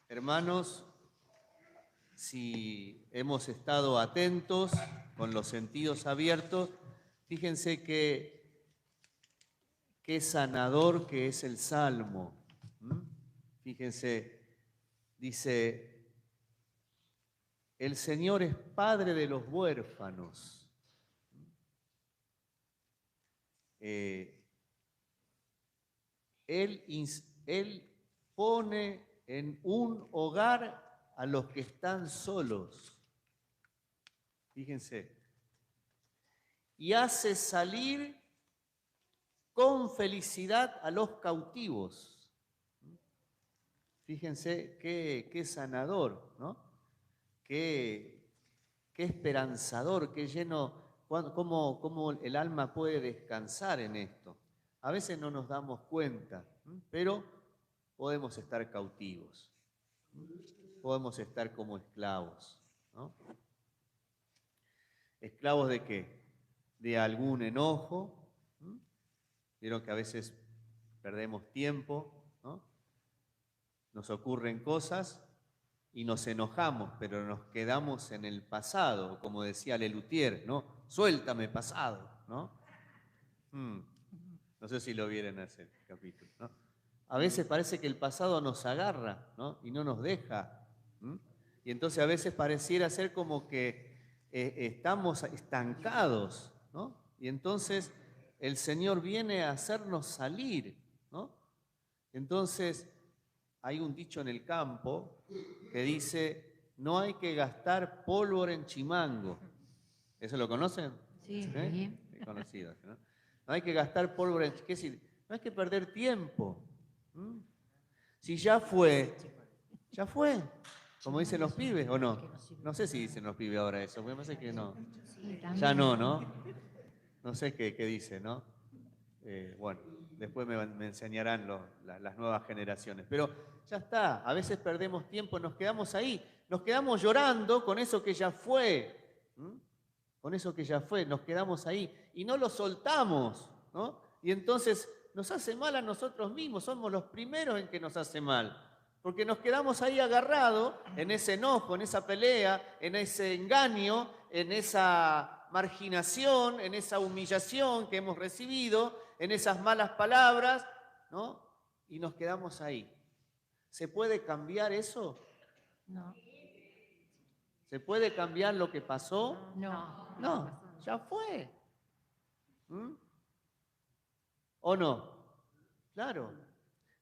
Hermanos, si hemos estado atentos, con los sentidos abiertos, fíjense qué sanador que es el Salmo. Fíjense, dice, el Señor es Padre de los huérfanos. Él pone en un hogar a los que están solos. Fíjense. Y hace salir con felicidad a los cautivos. Fíjense qué sanador, ¿no? Qué esperanzador, qué lleno, cómo el alma puede descansar en esto. A veces no nos damos cuenta, pero podemos estar cautivos, podemos estar como esclavos, ¿no? ¿Esclavos de qué? De algún enojo. Vieron que a veces perdemos tiempo, ¿no? Nos ocurren cosas y nos enojamos, pero nos quedamos en el pasado, como decía Lelutier, ¿no? Suéltame pasado, ¿no? No sé si lo vieron ese capítulo, ¿no? A veces parece que el pasado nos agarra, ¿no? Y no nos deja. Y entonces a veces pareciera ser como que estamos estancados, ¿no? Y entonces el Señor viene a hacernos salir, ¿no? Entonces hay un dicho en el campo que dice, no hay que gastar pólvora en chimango. ¿Eso lo conocen? Sí. Es conocido, ¿no? No hay que gastar pólvora en chimango. ¿Qué decir? No hay que perder tiempo. Si ya fue, ya fue. Como dicen los pibes, ¿o no? No sé si dicen los pibes ahora eso, me parece que no. Ya no, ¿no? No sé qué dice, ¿no? Bueno, después me enseñarán las nuevas generaciones. Pero ya está, a veces perdemos tiempo, nos quedamos ahí, nos quedamos llorando con eso que ya fue, con eso que ya fue, nos quedamos ahí y no lo soltamos, ¿no? Y entonces nos hace mal a nosotros mismos, somos los primeros en que nos hace mal. Porque nos quedamos ahí agarrados en ese enojo, en esa pelea, en ese engaño, en esa marginación, en esa humillación que hemos recibido, en esas malas palabras, ¿no? Y nos quedamos ahí. ¿Se puede cambiar eso? No. ¿Se puede cambiar lo que pasó? No. No, ya fue. ¿O no? Claro.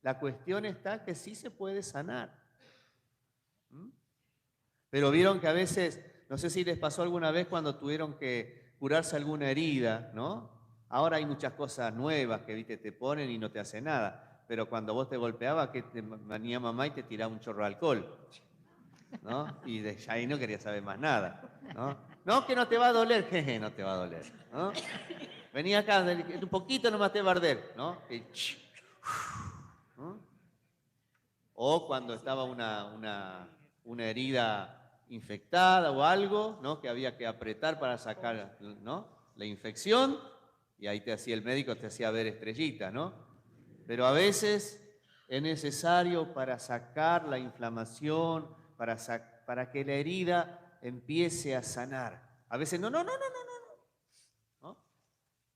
La cuestión está que sí se puede sanar. Pero vieron que a veces, no sé si les pasó alguna vez cuando tuvieron que curarse alguna herida, ¿no? Ahora hay muchas cosas nuevas que, viste, te ponen y no te hace nada. Pero cuando vos te golpeabas, que te venía mamá y te tiraba un chorro de alcohol, ¿no? Y de ahí no quería saber más nada, ¿no? No, que no te va a doler, jeje, no te va a doler, ¿no? Venía acá, un poquito nomás te va a arder, ¿no? O cuando estaba una herida infectada o algo, ¿no? Que había que apretar para sacar, ¿no? La infección, y ahí te hacía el médico, te hacía ver estrellitas, ¿no? Pero a veces es necesario para sacar la inflamación, para que la herida empiece a sanar. A veces no.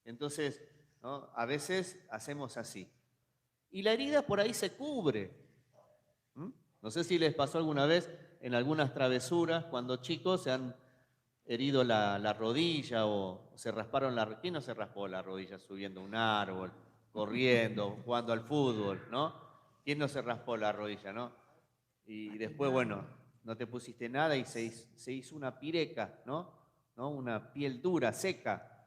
Entonces, ¿no? A veces hacemos así. Y la herida por ahí se cubre. No sé si les pasó alguna vez en algunas travesuras, cuando chicos se han herido la rodilla o se rasparon la rodilla. ¿Quién no se raspó la rodilla subiendo un árbol, corriendo, jugando al fútbol, ¿no? ¿Quién no se raspó la rodilla, no? Y después, bueno, no te pusiste nada y se hizo una pireca, ¿no? Una piel dura, seca.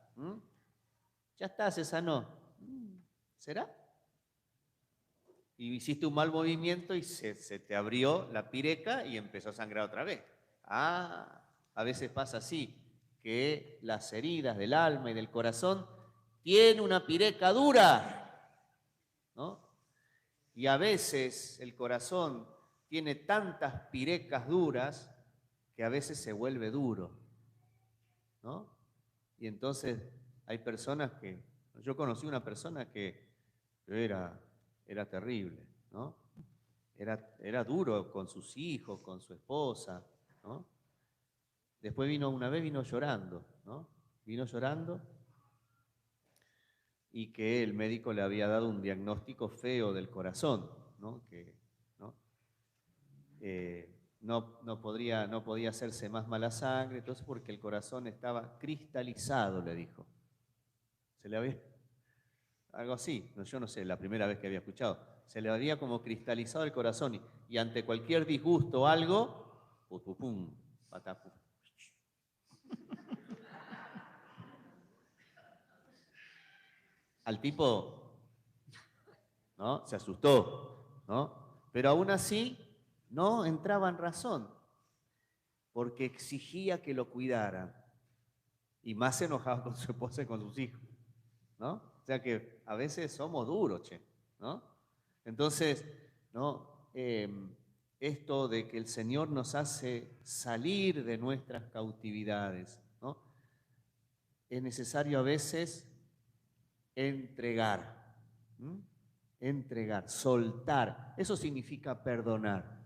Ya está, se sanó. ¿Será? Y hiciste un mal movimiento y se te abrió la pireca y empezó a sangrar otra vez. A veces pasa así, que las heridas del alma y del corazón tienen una pireca dura, ¿no? Y a veces el corazón tiene tantas pirecas duras que a veces se vuelve duro, ¿no? Y entonces hay personas que, yo conocí una persona que era terrible, ¿no? era duro con sus hijos, con su esposa, ¿no? Después una vez vino llorando, ¿no? Vino llorando y que el médico le había dado un diagnóstico feo del corazón, ¿no? Que, ¿no? No podía hacerse más mala sangre, entonces porque el corazón estaba cristalizado, le dijo. Se le había, algo así, yo no sé, la primera vez que había escuchado, se le había como cristalizado el corazón y ante cualquier disgusto o algo, pum, pum, pum, patapum. Al tipo, ¿no? Se asustó, ¿no? Pero aún así no entraba en razón, porque exigía que lo cuidaran y más se enojaba con su esposa y con sus hijos, ¿no? O sea que a veces somos duros, che, ¿no? Entonces, ¿no? Esto de que el Señor nos hace salir de nuestras cautividades, ¿no? Es necesario a veces entregar, ¿m? Entregar, soltar. Eso significa perdonar,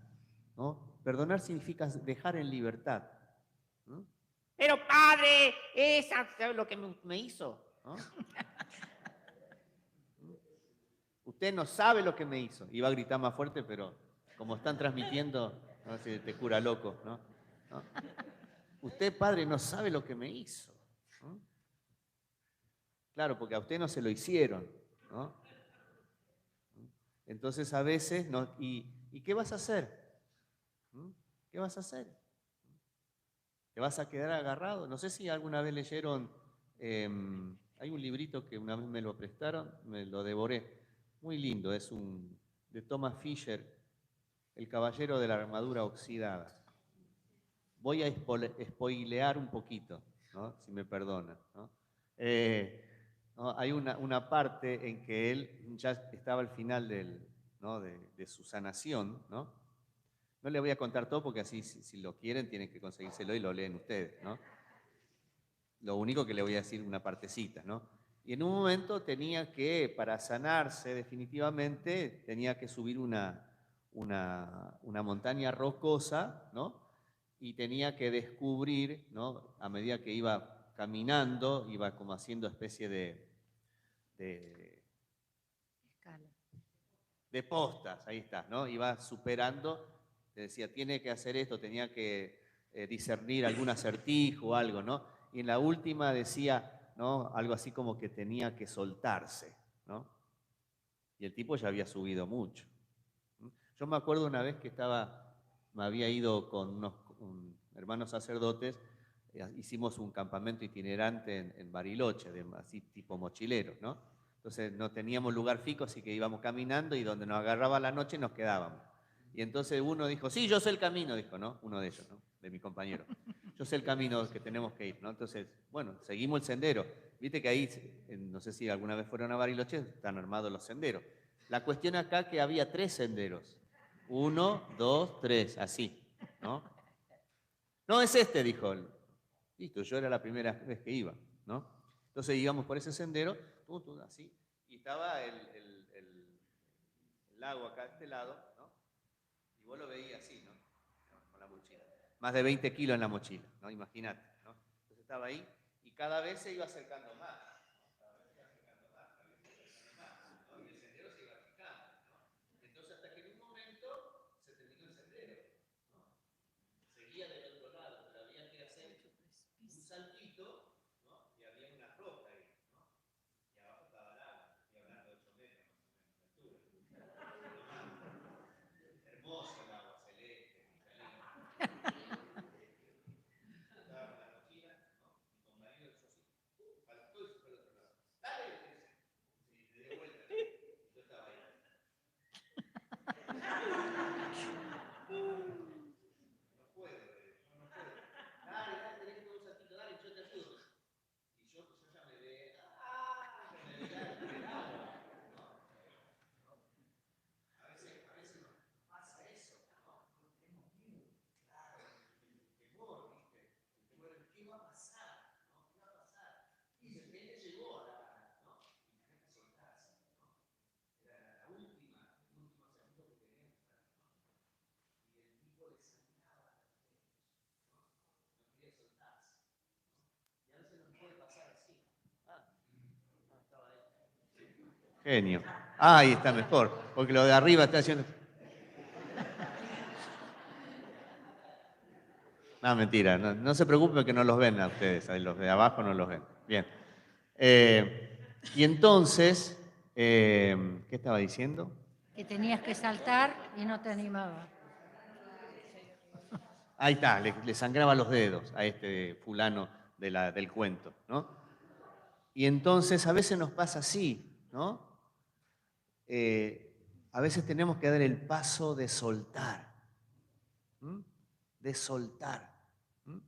¿no? Perdonar significa dejar en libertad, ¿no? Pero padre, esa es lo que me hizo, ¿no? Usted no sabe lo que me hizo. Iba a gritar más fuerte, pero como están transmitiendo, no sé, te cura loco, ¿no? ¿No? Usted, padre, no sabe lo que me hizo, ¿no? Claro, porque a usted no se lo hicieron, ¿no? Entonces a veces, no, ¿y qué vas a hacer? ¿Mm? ¿Qué vas a hacer? ¿Te vas a quedar agarrado? No sé si alguna vez leyeron, hay un librito que una vez me lo prestaron, me lo devoré, muy lindo, es de Thomas Fisher, El caballero de la armadura oxidada. Voy a spoilear un poquito, ¿no? Si me perdonan, ¿no? ¿No? Hay una parte en que él ya estaba al final ¿no? de su sanación, ¿no? No le voy a contar todo porque así, si lo quieren, tienen que conseguírselo y lo leen ustedes, ¿no? Lo único que le voy a decir una partecita, ¿no? Y en un momento tenía que, para sanarse definitivamente, tenía que subir una montaña rocosa, ¿no? Y tenía que descubrir, ¿no? A medida que iba caminando, iba como haciendo especie de, de postas, ahí está, ¿no? Iba superando, te decía, tiene que hacer esto, tenía que discernir algún acertijo o algo, ¿no? Y en la última decía, ¿no? Algo así como que tenía que soltarse, ¿no? Y el tipo ya había subido mucho. Yo me acuerdo una vez que me había ido con unos hermanos sacerdotes, hicimos un campamento itinerante en Bariloche, así tipo mochilero, ¿no? Entonces no teníamos lugar fijo, así que íbamos caminando y donde nos agarraba la noche nos quedábamos. Y entonces uno dijo, sí, yo sé el camino, dijo, ¿no? Uno de ellos, ¿no? De mi compañero. Yo sé el camino que tenemos que ir, ¿no? Entonces, bueno, seguimos el sendero. Viste que ahí, no sé si alguna vez fueron a Bariloche, están armados los senderos. La cuestión acá que había 3 senderos. 1, 2, 3, así, ¿no? No, es este, dijo él. Listo, yo era la primera vez que iba, ¿no? Entonces íbamos por ese sendero, así, y estaba el lago acá a este lado, ¿no? Y vos lo veías así, ¿no? Con la mochila. Más de 20 kilos en la mochila, ¿no? Imagínate, ¿no? Entonces estaba ahí y cada vez se iba acercando más. Genio. Ah, ahí está mejor, porque lo de arriba está haciendo... No, mentira, no se preocupen que no los ven a ustedes, ahí los de abajo no los ven. Bien. Y entonces, ¿qué estaba diciendo? Que tenías que saltar y no te animaba. Ahí está, le sangraba los dedos a este fulano del cuento, ¿no? Y entonces a veces nos pasa así, ¿no? A veces tenemos que dar el paso de soltar, ¿m? De soltar, ¿m?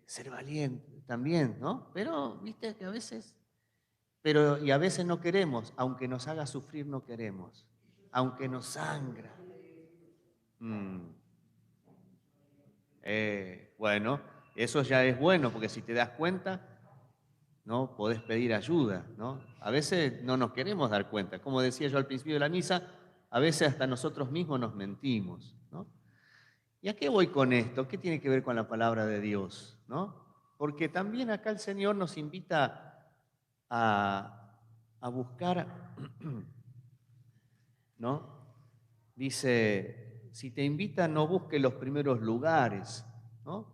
Ser valiente también, ¿no? Pero, viste que a veces, y a veces no queremos, aunque nos haga sufrir no queremos, aunque nos sangra. Bueno, eso ya es bueno, porque si te das cuenta, ¿no? Podés pedir ayuda, ¿no? A veces no nos queremos dar cuenta. Como decía yo al principio de la misa, a veces hasta nosotros mismos nos mentimos, ¿no? ¿Y a qué voy con esto? ¿Qué tiene que ver con la palabra de Dios, ¿no? Porque también acá el Señor nos invita a buscar, ¿no? Dice, si te invita no busques los primeros lugares, ¿no?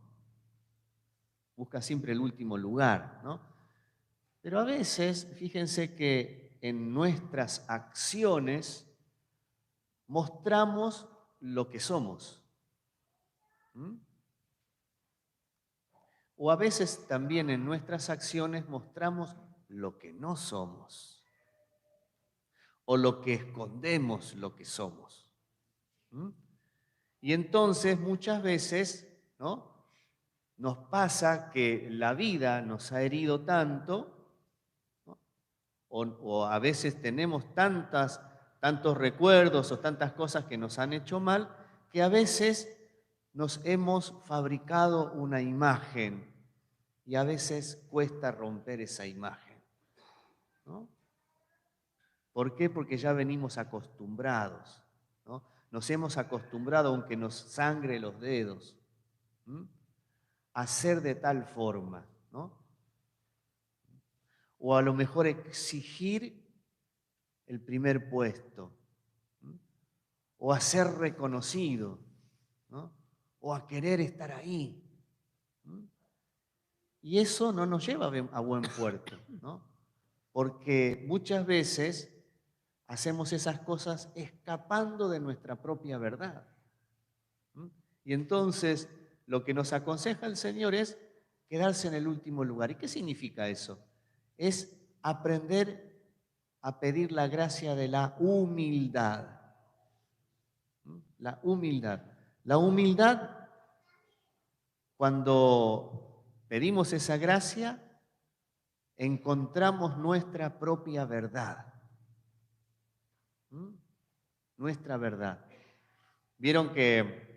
Busca siempre el último lugar, ¿no? Pero a veces, fíjense que en nuestras acciones mostramos lo que somos. ¿Mm? O a veces también en nuestras acciones mostramos lo que no somos. O lo que escondemos lo que somos. ¿Mm? Y entonces muchas veces, ¿no? Nos pasa que la vida nos ha herido tanto, ¿no? O a veces tenemos tantos recuerdos o tantas cosas que nos han hecho mal, que a veces nos hemos fabricado una imagen y a veces cuesta romper esa imagen, ¿no? ¿Por qué? Porque ya venimos acostumbrados, ¿no? Nos hemos acostumbrado, aunque nos sangre los dedos, a ser de tal forma, ¿no? O a lo mejor exigir el primer puesto, o a ser reconocido, ¿no? O a querer estar ahí. Y eso no nos lleva a buen puerto, ¿no? Porque muchas veces hacemos esas cosas escapando de nuestra propia verdad. Y entonces lo que nos aconseja el Señor es quedarse en el último lugar. ¿Y qué significa eso? Es aprender a pedir la gracia de la humildad. La humildad. La humildad, cuando pedimos esa gracia, encontramos nuestra propia verdad. Nuestra verdad. Vieron que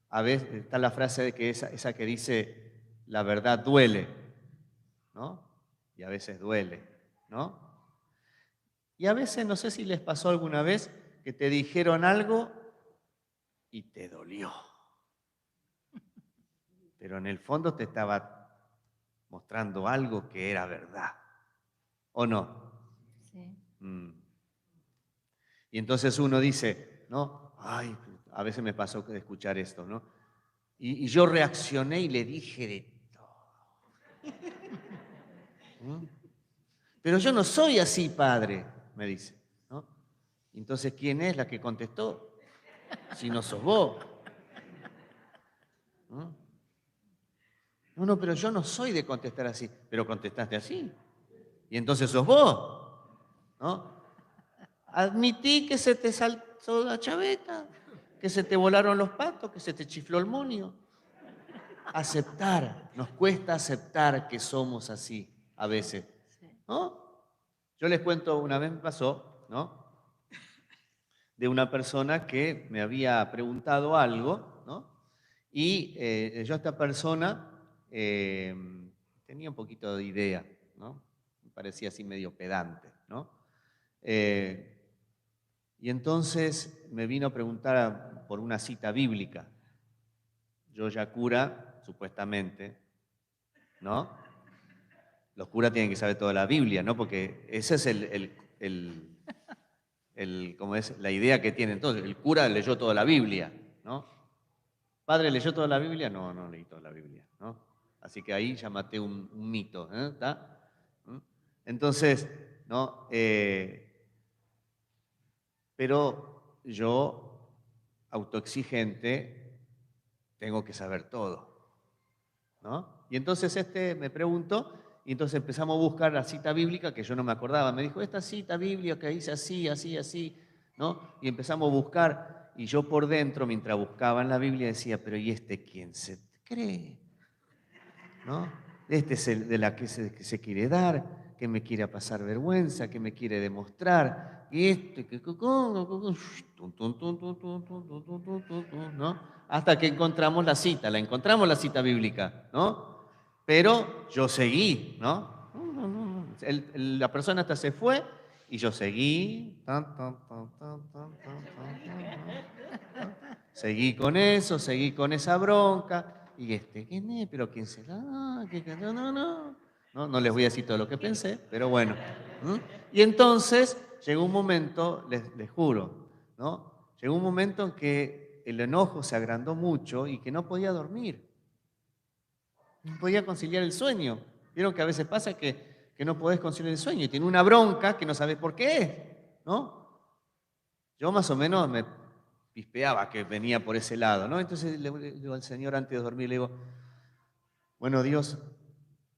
a veces está la frase de que esa que dice, la verdad duele, ¿no? Y a veces duele, ¿no? Y a veces, no sé si les pasó alguna vez, que te dijeron algo y te dolió. Pero en el fondo te estaba mostrando algo que era verdad. ¿O no? Sí. Y entonces uno dice, ¿no? Ay, a veces me pasó de escuchar esto, ¿no? Y yo reaccioné y le dije de todo. Pero yo no soy así, padre, me dice, ¿no? Entonces, ¿quién es la que contestó? Si no sos vos. No, pero yo no soy de contestar así, pero contestaste así. Y entonces sos vos, ¿no? Admití que se te saltó la chaveta, que se te volaron los patos, que se te chifló el monio. Aceptar, nos cuesta aceptar que somos así a veces, ¿no? Yo les cuento, una vez me pasó, ¿no? De una persona que me había preguntado algo, ¿no? Y yo a esta persona tenía un poquito de idea, ¿no? Me parecía así medio pedante, ¿no? Y entonces me vino a preguntar por una cita bíblica. Yo ya cura, supuestamente, ¿no? Los curas tienen que saber toda la Biblia, ¿no? Porque ese es como es la idea que tiene. Entonces, el cura leyó toda la Biblia, ¿no? ¿Padre leyó toda la Biblia? No, no leí toda la Biblia, ¿no? Así que ahí ya maté un mito, ¿está? Entonces, ¿no? Pero yo, autoexigente, tengo que saber todo, ¿no? Y entonces me preguntó, y entonces empezamos a buscar la cita bíblica que yo no me acordaba. Me dijo, esta cita bíblica dice así, así, así, ¿no? Y empezamos a buscar, y yo por dentro, mientras buscaba en la Biblia, decía, pero ¿y este quién se cree? ¿No? Este es el de la que se quiere dar, que me quiere pasar vergüenza, que me quiere demostrar, y esto, ¿no? Hasta que encontramos la cita bíblica, ¿no? Pero yo seguí, ¿no? La persona hasta se fue y yo seguí. Seguí con eso, seguí con esa bronca. Y ¿quién es? ¿Pero quién será? No, no, no. No les voy a decir todo lo que pensé, pero bueno. Y entonces llegó un momento, les juro, ¿no? Llegó un momento en que el enojo se agrandó mucho y que no podía dormir. No podía conciliar el sueño. Vieron que a veces pasa que no podés conciliar el sueño y tiene una bronca que no sabés por qué es, ¿no? Yo más o menos me pispeaba que venía por ese lado, ¿no? Entonces le digo al Señor antes de dormir, le digo, bueno, Dios,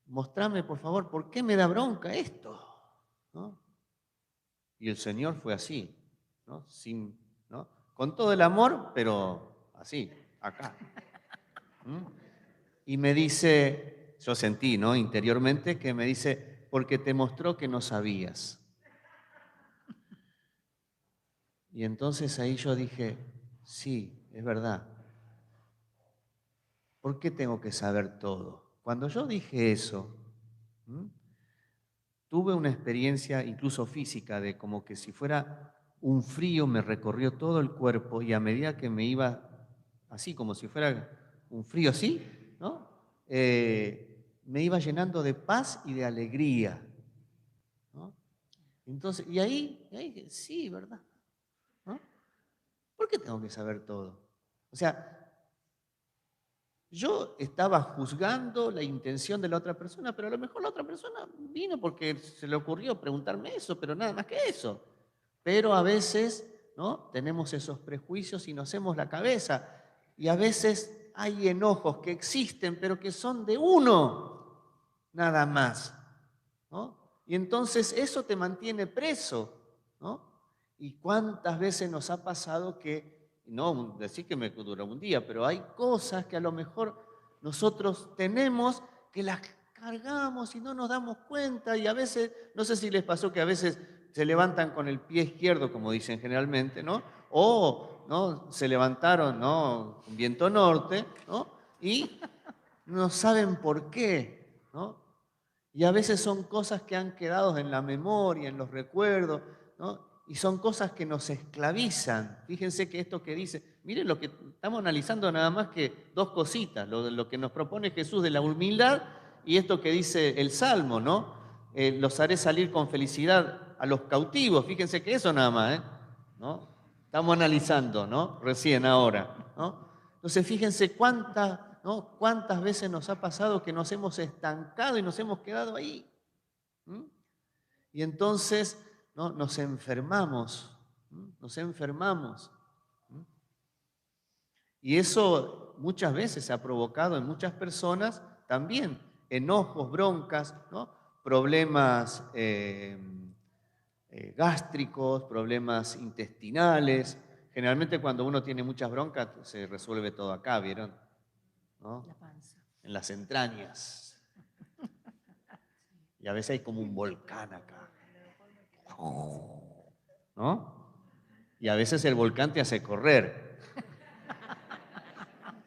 mostrame por favor por qué me da bronca esto, ¿no? Y el Señor fue así, ¿no? ¿no? Con todo el amor, pero así, acá. Y me dice, yo sentí, ¿no? Interiormente que me dice, porque te mostró que no sabías. Y entonces ahí yo dije, sí, es verdad. ¿Por qué tengo que saber todo? Cuando yo dije eso, tuve una experiencia incluso física de como que si fuera un frío me recorrió todo el cuerpo y a medida que me iba, así como si fuera un frío así, ¿no? Me iba llenando de paz y de alegría, ¿no? Entonces, y ahí dije, sí, ¿verdad? ¿No? ¿Por qué tengo que saber todo? O sea, yo estaba juzgando la intención de la otra persona, pero a lo mejor la otra persona vino porque se le ocurrió preguntarme eso, pero nada más que eso. Pero a veces, ¿no? Tenemos esos prejuicios y nos hacemos la cabeza. Y a veces hay enojos que existen, pero que son de uno, nada más, ¿no? Y entonces eso te mantiene preso, ¿no? ¿Y cuántas veces nos ha pasado que no decir que me dura un día, pero hay cosas que a lo mejor nosotros tenemos que las cargamos y no nos damos cuenta y a veces, no sé si les pasó que a veces se levantan con el pie izquierdo, como dicen generalmente, ¿no? O ¿no? Se levantaron, ¿no? Con viento norte, ¿no? Y no saben por qué, ¿no? Y a veces son cosas que han quedado en la memoria, en los recuerdos, ¿no? Y son cosas que nos esclavizan. Fíjense que esto que dice, miren lo que estamos analizando nada más que dos cositas, lo que nos propone Jesús de la humildad y esto que dice el Salmo, ¿no? Los haré salir con felicidad a los cautivos. Fíjense que eso nada más, ¿no? Estamos analizando, ¿no? Recién ahora, ¿no? Entonces fíjense cuántas veces nos ha pasado que nos hemos estancado y nos hemos quedado ahí. Y entonces, ¿no? Nos enfermamos, nos enfermamos. Y eso muchas veces ha provocado en muchas personas también enojos, broncas, ¿no? Problemas gástricos, problemas intestinales. Generalmente cuando uno tiene muchas broncas se resuelve todo acá, ¿vieron? ¿No? La panza. En las entrañas. Y a veces hay como un volcán acá. ¿No? Y a veces el volcán te hace correr.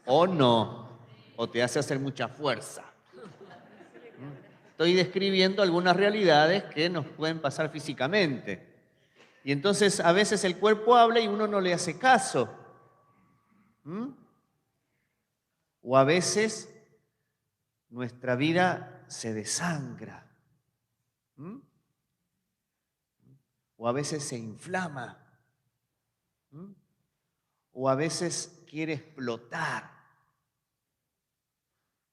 O no. O te hace hacer mucha fuerza. Estoy describiendo algunas realidades que nos pueden pasar físicamente. Y entonces a veces el cuerpo habla y uno no le hace caso. O a veces nuestra vida se desangra. o a veces se inflama, o a veces quiere explotar,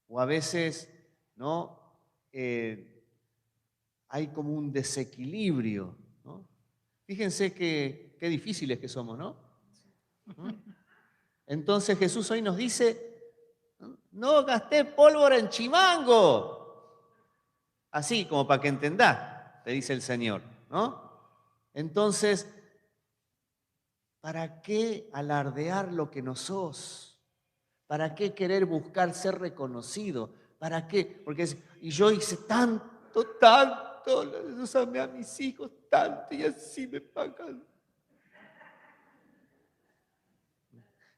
o a veces, ¿no? Hay como un desequilibrio, ¿no? Fíjense qué difíciles que somos, ¿no? Entonces Jesús hoy nos dice, no gasté pólvora en chimango. Así, como para que entendás, te dice el Señor, ¿no? Entonces, ¿para qué alardear lo que no sos? ¿Para qué querer buscar ser reconocido? ¿Para qué? Y yo hice tanto, los amé a mis hijos tanto y así me pagan.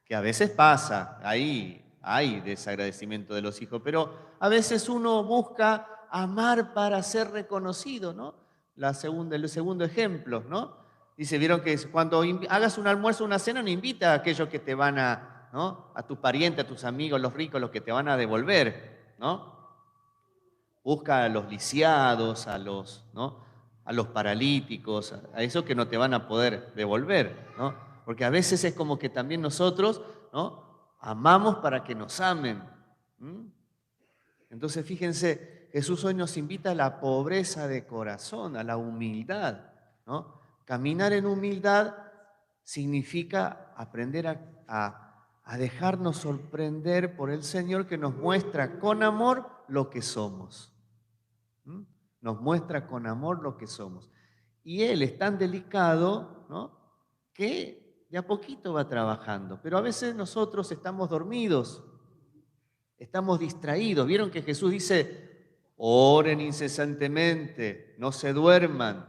Que a veces pasa, ahí hay desagradecimiento de los hijos, pero a veces uno busca amar para ser reconocido, ¿no? El segundo ejemplo, ¿no? Dice, vieron que cuando hagas un almuerzo o una cena, no invita a aquellos que te van ¿no? A tus parientes, a tus amigos, los ricos, los que te van a devolver, ¿no? Busca a los lisiados, ¿no? A los paralíticos, a esos que no te van a poder devolver, ¿no? Porque a veces es como que también nosotros, ¿no? Amamos para que nos amen. Entonces, fíjense, Jesús hoy nos invita a la pobreza de corazón, a la humildad, ¿no? Caminar en humildad significa aprender a dejarnos sorprender por el Señor, que nos muestra con amor lo que somos. Nos muestra con amor lo que somos. Y Él es tan delicado, ¿no? Que de a poquito va trabajando. Pero a veces nosotros estamos dormidos, estamos distraídos. ¿Vieron que Jesús dice, oren incesantemente, no se duerman?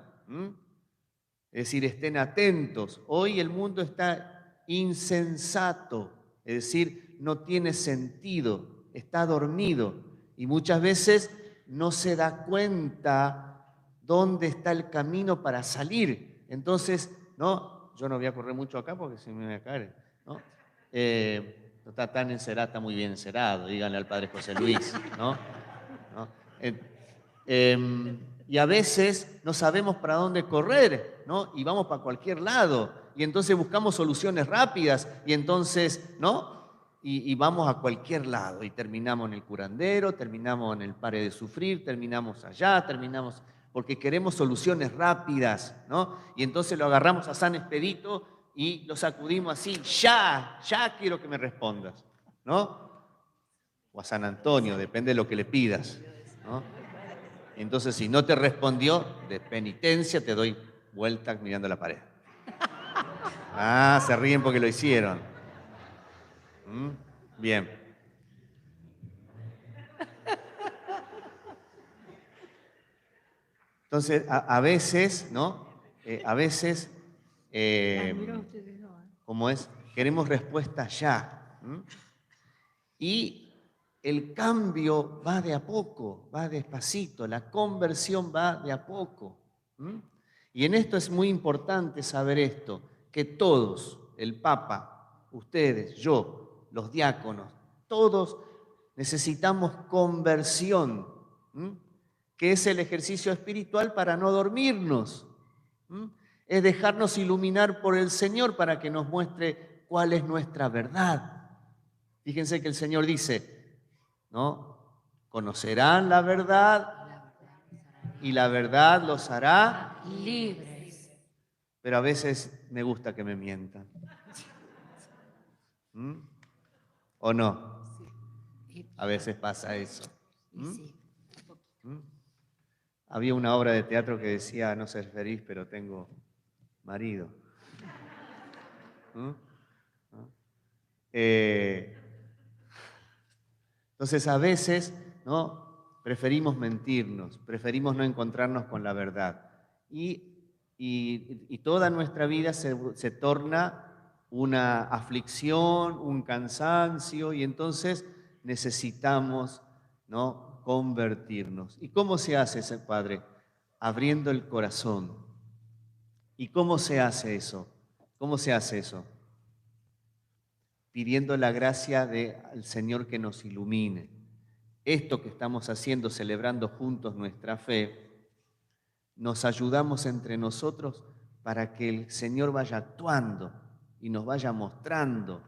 Es decir, estén atentos. Hoy el mundo está insensato, es decir, no tiene sentido, está dormido. Y muchas veces no se da cuenta dónde está el camino para salir. Entonces, no, yo no voy a correr mucho acá porque se me va a caer, ¿no? No está tan encerado, está muy bien encerado, díganle al padre José Luis, ¿no? Y a veces no sabemos para dónde correr, ¿no? Y vamos para cualquier lado. Y entonces buscamos soluciones rápidas y entonces, ¿no? Y vamos a cualquier lado y terminamos en el curandero, terminamos en el Pare de Sufrir, terminamos allá, terminamos porque queremos soluciones rápidas, ¿no? Y entonces lo agarramos a San Expedito y lo sacudimos así, ya quiero que me respondas, ¿no? O a San Antonio, depende de lo que le pidas, ¿no? Entonces, si no te respondió, de penitencia te doy vueltas mirando la pared. Ah, se ríen porque lo hicieron. Bien. Entonces, a veces, ¿no? A veces, como es, queremos respuestas ya. Y el cambio va de a poco, va despacito, la conversión va de a poco. Y en esto es muy importante saber esto, que todos, el Papa, ustedes, yo, los diáconos, todos necesitamos conversión, que es el ejercicio espiritual para no dormirnos. Es dejarnos iluminar por el Señor para que nos muestre cuál es nuestra verdad. Fíjense que el Señor dice, ¿no? Conocerán la verdad y la verdad los hará libres. Pero a veces me gusta que me mientan. ¿O no? A veces pasa eso. Había una obra de teatro que decía, no ser feliz, pero tengo marido. Entonces a veces, ¿no? Preferimos mentirnos, preferimos no encontrarnos con la verdad. Y toda nuestra vida se torna una aflicción, un cansancio, y entonces necesitamos, ¿no? Convertirnos. ¿Y cómo se hace ese Padre? Abriendo el corazón. ¿Y cómo se hace eso? ¿Cómo se hace eso? Pidiendo la gracia del Señor que nos ilumine. Esto que estamos haciendo, celebrando juntos nuestra fe, nos ayudamos entre nosotros para que el Señor vaya actuando y nos vaya mostrando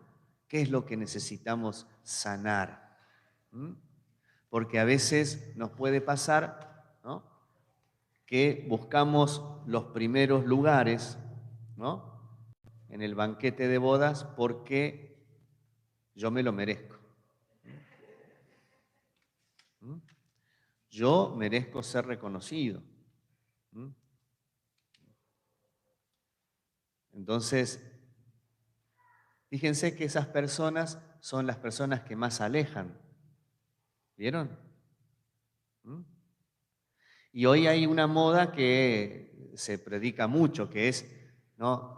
qué es lo que necesitamos sanar. ¿Mm? Porque a veces nos puede pasar, ¿no?, que buscamos los primeros lugares, ¿no?, en el banquete de bodas porque yo me lo merezco. ¿Mm? Yo merezco ser reconocido. ¿Mm? Entonces, fíjense que esas personas son las personas que más alejan. ¿Vieron? ¿Mm? Y hoy hay una moda que se predica mucho, que es, ¿no?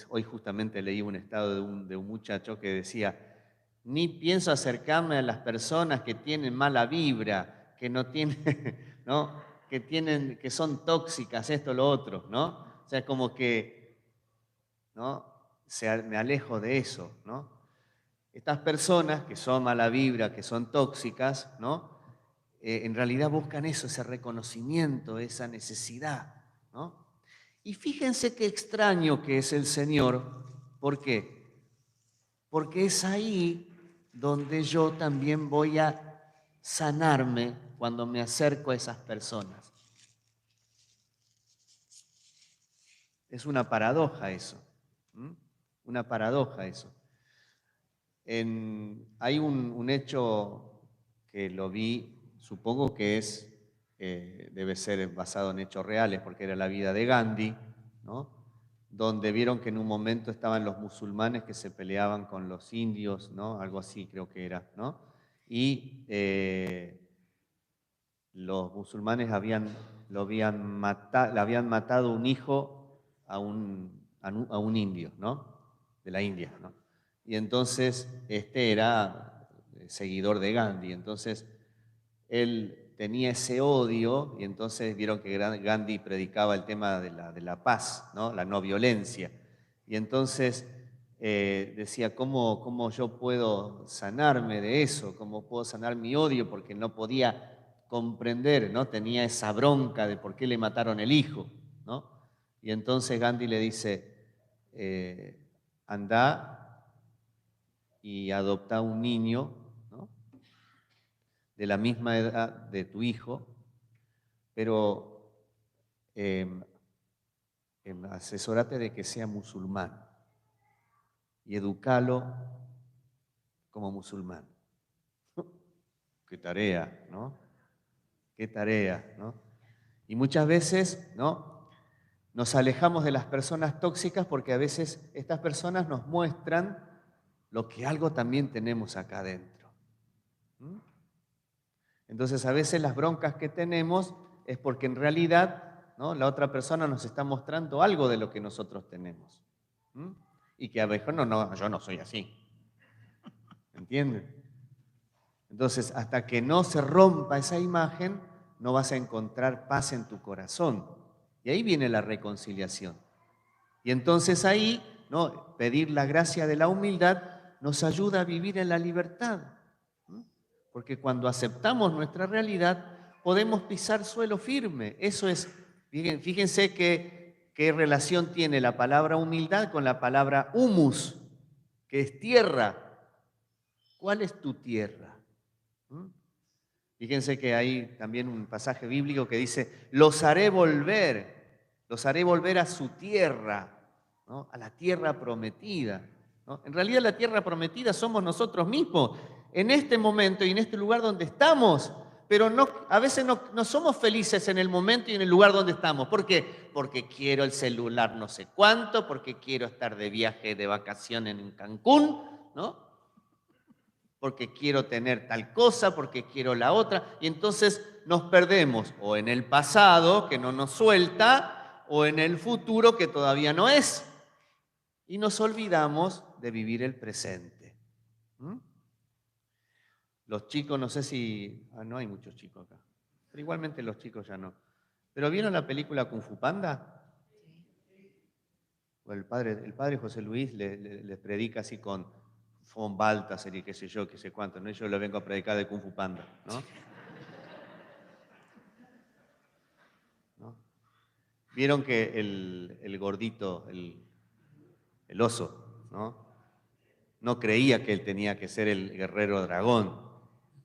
Hoy justamente leí un estado de un muchacho que decía: ni pienso acercarme a las personas que tienen mala vibra, que no tienen, ¿no?, que son tóxicas, esto, lo otro, ¿no? O sea, como que, ¿no?, me alejo de eso, ¿no? Estas personas que son mala vibra, que son tóxicas, ¿no?, en realidad buscan eso, ese reconocimiento, esa necesidad, ¿no? Y fíjense qué extraño que es el Señor. ¿Por qué? Porque es ahí donde yo también voy a sanarme cuando me acerco a esas personas. Es una paradoja eso. ¿Mm? Una paradoja eso. Hay un hecho que lo vi, supongo que debe ser basado en hechos reales, porque era la vida de Gandhi, ¿no?, donde vieron que en un momento estaban los musulmanes que se peleaban con los indios, ¿no?, algo así creo que era, ¿no? Y los musulmanes le habían matado un hijo a un indio, ¿no?, de la India, ¿no? Y entonces este era seguidor de Gandhi, entonces él tenía ese odio y entonces vieron que Gandhi predicaba el tema de la paz, ¿no?, la no violencia. Y entonces decía, ¿cómo yo puedo sanarme de eso? ¿Cómo puedo sanar mi odio? Porque no podía comprender, ¿no? Tenía esa bronca de por qué le mataron el hijo, ¿no? Y entonces Gandhi le dice, anda y adopta un niño, ¿no?, de la misma edad de tu hijo, pero asesórate de que sea musulmán y educalo como musulmán. Qué tarea, ¿no? Qué tarea, ¿no? Y muchas veces, ¿no?, nos alejamos de las personas tóxicas porque a veces estas personas nos muestran lo que algo también tenemos acá adentro. ¿Mm? Entonces, a veces las broncas que tenemos es porque en realidad, ¿no?, la otra persona nos está mostrando algo de lo que nosotros tenemos. ¿Mm? Y que a veces no, yo no soy así. ¿Entienden? Entonces, hasta que no se rompa esa imagen, no vas a encontrar paz en tu corazón. Y ahí viene la reconciliación. Y entonces ahí, ¿no?, pedir la gracia de la humildad nos ayuda a vivir en la libertad. ¿Mm? Porque cuando aceptamos nuestra realidad, podemos pisar suelo firme. Eso es, fíjense qué relación tiene la palabra humildad con la palabra humus, que es tierra. ¿Cuál es tu tierra? ¿Mm? Fíjense que hay también un pasaje bíblico que dice, los haré volver a su tierra, ¿no?, a la tierra prometida, ¿no? En realidad la tierra prometida somos nosotros mismos, en este momento y en este lugar donde estamos, pero a veces no somos felices en el momento y en el lugar donde estamos. ¿Por qué? Porque quiero el celular no sé cuánto, porque quiero estar de viaje, de vacaciones en Cancún, ¿no?, porque quiero tener tal cosa, porque quiero la otra, y entonces nos perdemos o en el pasado que no nos suelta o en el futuro que todavía no es, y nos olvidamos de vivir el presente. ¿Mm? Los chicos, no sé si... no hay muchos chicos acá, pero igualmente los chicos ya no. ¿Pero vieron la película Kung Fu Panda? El padre José Luis les predica así con von Balthasar y qué sé yo, qué sé cuánto, ¿no? Yo le vengo a predicar de Kung Fu Panda, ¿no? ¿No? vieron que el gordito, el oso, no creía que él tenía que ser el guerrero dragón,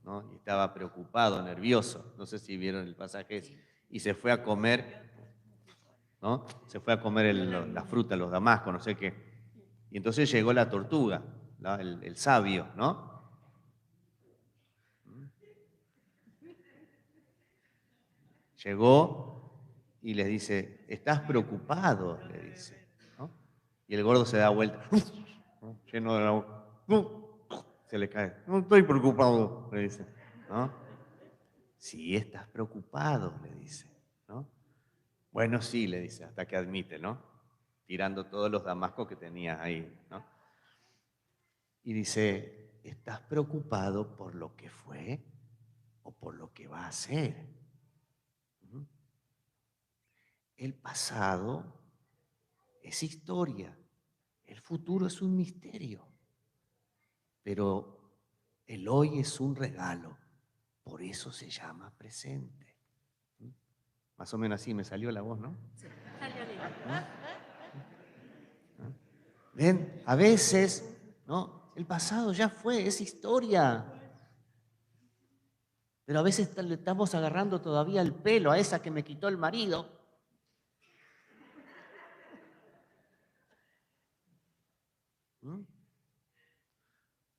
¿no? Y estaba preocupado, nervioso. No sé si vieron el pasaje ese. Y se fue a comer, ¿no? Se fue a comer la fruta, los damascos, no sé qué. Y entonces llegó la tortuga, el sabio, ¿no? Llegó y les dice, ¿estás preocupado? Le dice, ¿no? Y el gordo se da vuelta, ¿no? Lleno de la boca, se le cae. No estoy preocupado, le dice, ¿no? Sí, estás preocupado, le dice, ¿no? Bueno, sí, le dice, hasta que admite, ¿no? Tirando todos los damascos que tenía ahí, ¿no? Y dice, ¿estás preocupado por lo que fue o por lo que va a ser? ¿Mm? El pasado es historia, el futuro es un misterio, pero el hoy es un regalo, por eso se llama presente. ¿Mm? Más o menos así me salió la voz, ¿no? Sí, salió lindo. ¿Ven? A veces, ¿no? El pasado ya fue, es historia. Pero a veces le estamos agarrando todavía el pelo a esa que me quitó el marido. ¿Mm?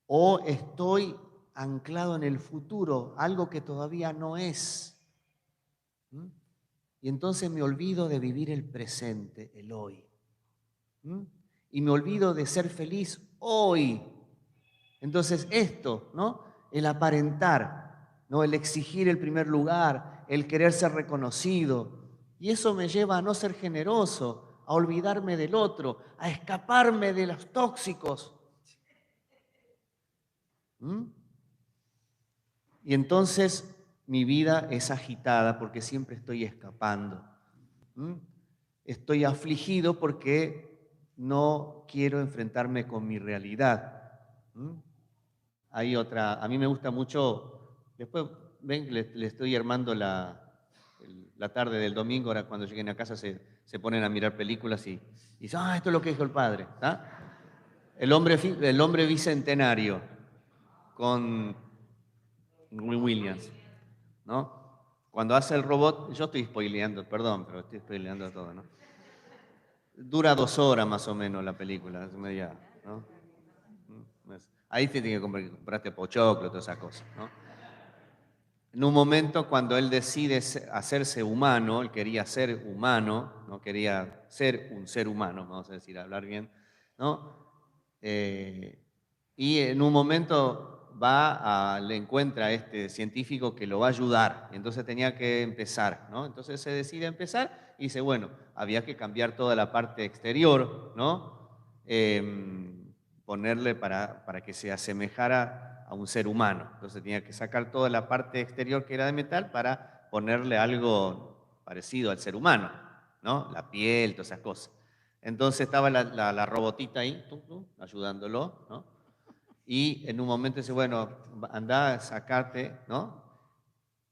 O estoy anclado en el futuro, algo que todavía no es. ¿Mm? Y entonces me olvido de vivir el presente, el hoy. ¿Mm? Y me olvido de ser feliz hoy. Entonces esto, ¿no? El aparentar, ¿no? El exigir el primer lugar, el querer ser reconocido. Y eso me lleva a no ser generoso, a olvidarme del otro, a escaparme de los tóxicos. ¿Mm? Y entonces mi vida es agitada porque siempre estoy escapando. ¿Mm? Estoy afligido porque no quiero enfrentarme con mi realidad. ¿Mm? Hay otra, a mí me gusta mucho, después ven que le estoy armando la tarde del domingo, ahora cuando lleguen a casa se ponen a mirar películas y dicen, esto es lo que dijo el padre. El hombre bicentenario con Williams, ¿no? Cuando hace el robot, yo estoy spoileando, perdón, pero estoy spoileando todo, ¿no? Dura 2 horas más o menos la película, es media, ¿no? Ahí te tiene que comprarte pochoclo, todas esas cosas, ¿no? En un momento cuando él decide hacerse humano, él quería ser humano, no quería ser un ser humano, vamos a decir, hablar bien, ¿no? Y en un momento le encuentra a este científico que lo va a ayudar, entonces tenía que empezar, ¿no? Entonces se decide empezar y dice, bueno, había que cambiar toda la parte exterior, ¿no? Ponerle para que se asemejara a un ser humano. Entonces tenía que sacar toda la parte exterior que era de metal para ponerle algo parecido al ser humano, ¿no? La piel, todas esas cosas. Entonces estaba la robotita ahí, ayudándolo, ¿no? Y en un momento dice, bueno, anda a sacarte, ¿no?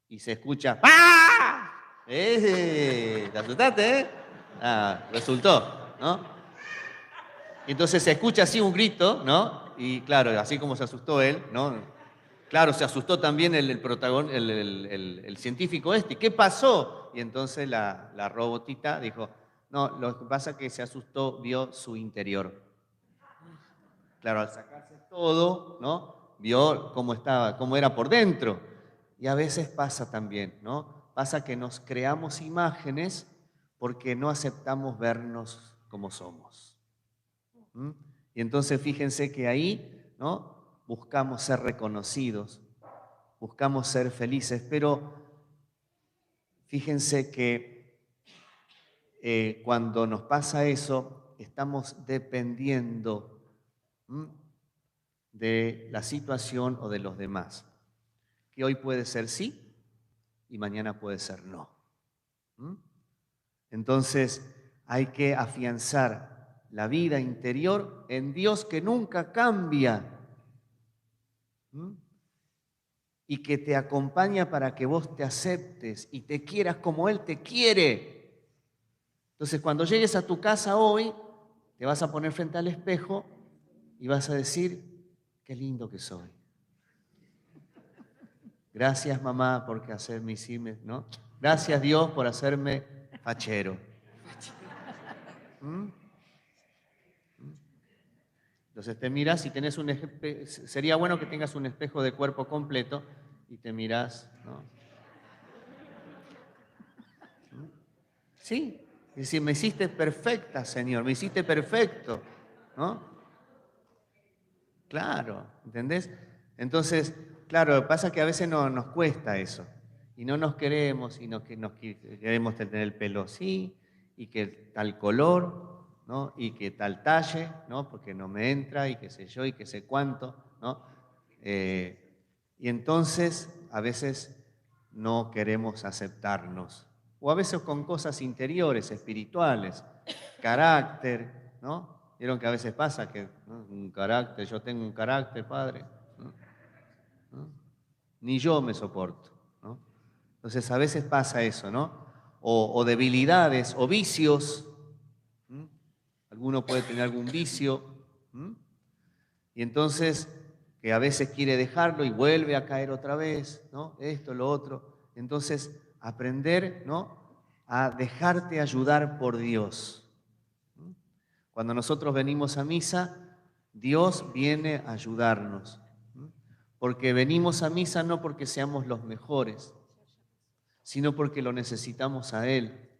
Y se escucha, ¡ah! ¿Te asustaste, eh? Resultó, ¿no? Entonces se escucha así un grito, ¿no? Y claro, así como se asustó él, ¿no? Claro, se asustó también el científico este. ¿Qué pasó? Y entonces la robotita dijo, no, lo que pasa es que se asustó, vio su interior. Claro, al sacarse todo, ¿no? Vio cómo estaba, cómo era por dentro. Y a veces pasa también, ¿no? Pasa que nos creamos imágenes porque no aceptamos vernos como somos. ¿Mm? Y entonces fíjense que ahí, ¿no? Buscamos ser reconocidos, buscamos ser felices, pero fíjense que cuando nos pasa eso, estamos dependiendo, ¿m?, de la situación o de los demás, que hoy puede ser sí y mañana puede ser no. ¿M? Entonces hay que afianzar la vida interior en Dios que nunca cambia. ¿M? Y que te acompaña para que vos te aceptes y te quieras como Él te quiere. Entonces, cuando llegues a tu casa hoy, te vas a poner frente al espejo y vas a decir, qué lindo que soy. Gracias, mamá, por hacerme, ¿no? Gracias, Dios, por hacerme fachero. ¿Mm? Entonces te miras y tenés un espejo. Sería bueno que tengas un espejo de cuerpo completo y te mirás, ¿no? Sí, es decir, me hiciste perfecta, Señor, me hiciste perfecto, ¿no? Claro, ¿entendés? Entonces, claro, lo que pasa es que a veces nos cuesta eso y no nos queremos y queremos tener el pelo así y que tal color, ¿no? Y que tal talle, ¿no? Porque no me entra y qué sé yo y qué sé cuánto, ¿no? Y entonces a veces no queremos aceptarnos o a veces con cosas interiores, espirituales, carácter, ¿no? Vieron que a veces pasa que, ¿no? Un carácter, yo tengo un carácter, padre, ¿no? ¿No? Ni yo me soporto, ¿no? Entonces a veces pasa eso, ¿no? O debilidades o vicios. ¿Mm? Alguno puede tener algún vicio. ¿Mm? Y entonces que a veces quiere dejarlo y vuelve a caer otra vez, ¿no? Esto, lo otro. Entonces aprender, ¿no? A dejarte ayudar por Dios. Cuando nosotros venimos a misa, Dios viene a ayudarnos. Porque venimos a misa no porque seamos los mejores, sino porque lo necesitamos a Él.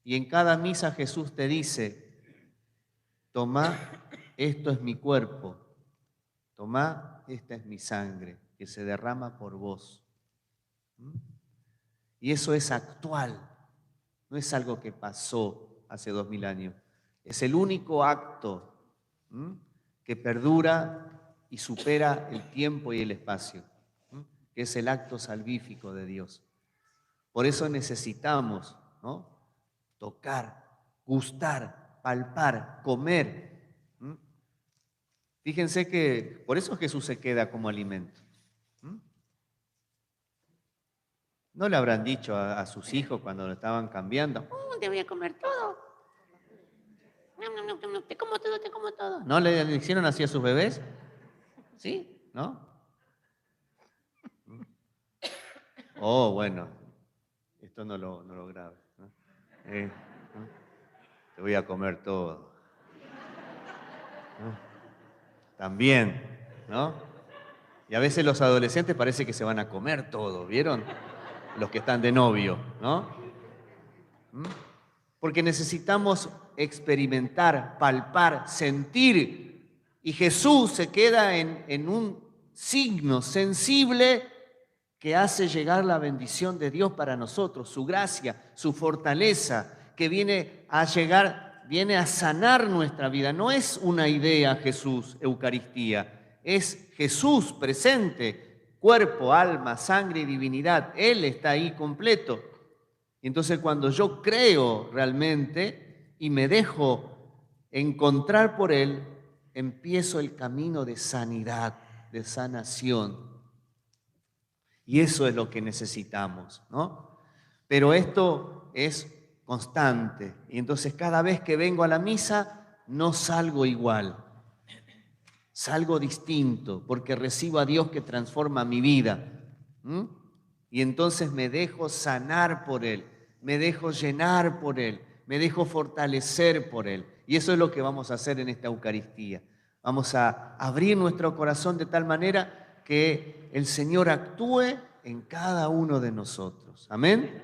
Y en cada misa Jesús te dice, tomá, esto es mi cuerpo, tomá, esta es mi sangre, que se derrama por vos. Y eso es actual, no es algo que pasó hace 2000 años. Es el único acto que perdura y supera el tiempo y el espacio, que es el acto salvífico de Dios. Por eso necesitamos, ¿no? Tocar, gustar, palpar, comer. Fíjense que por eso Jesús se queda como alimento. ¿No le habrán dicho a sus hijos cuando lo estaban cambiando? Te voy a comer todo. No, te como todo, te como todo. ¿No le hicieron así a sus bebés? ¿Sí? ¿No? Oh, bueno, esto no lo grabes, ¿no? ¿No? Te voy a comer todo. ¿No? También, ¿no? Y a veces los adolescentes parece que se van a comer todo, ¿vieron? Los que están de novio, ¿no? Porque necesitamos experimentar, palpar, sentir. Y Jesús se queda en un signo sensible que hace llegar la bendición de Dios para nosotros, su gracia, su fortaleza, que viene a llegar, viene a sanar nuestra vida. No es una idea Jesús, Eucaristía, es Jesús presente, cuerpo, alma, sangre y divinidad. Él está ahí completo. Y entonces cuando yo creo realmente y me dejo encontrar por Él, empiezo el camino de sanidad, de sanación. Y eso es lo que necesitamos, ¿no? Pero esto es constante. Y entonces cada vez que vengo a la misa, no salgo igual. Salgo distinto, porque recibo a Dios que transforma mi vida. Y entonces me dejo sanar por Él, me dejo llenar por Él, me dejo fortalecer por Él. Y eso es lo que vamos a hacer en esta Eucaristía. Vamos a abrir nuestro corazón de tal manera que el Señor actúe en cada uno de nosotros. Amén.